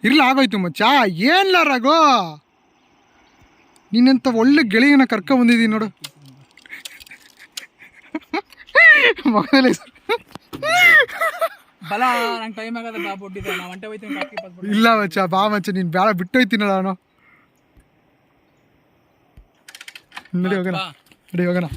ಇರ್ಲಿ ಆಗೋಯ್ತು ಮಚ್ಚ. ಏನ್ಲ ರಾಘು, ನೀನಂತ ಒಳ್ಳೆ ಗೆಳೆಯನ ಕರ್ಕೊ ಬಂದಿದ್ದೀನಿ ನೋಡು. ಮಗನೇ ಇಲ್ಲ ಮಚ್ಚ, ಬಾ ಮಚ್ಚ, ನೀನ್ ಬೇಡ ಬಿಟ್ಟೋಯ್ತೀನಲ್ಲ ನಾನು. ನಡಿ ಹೋಗೋಣ.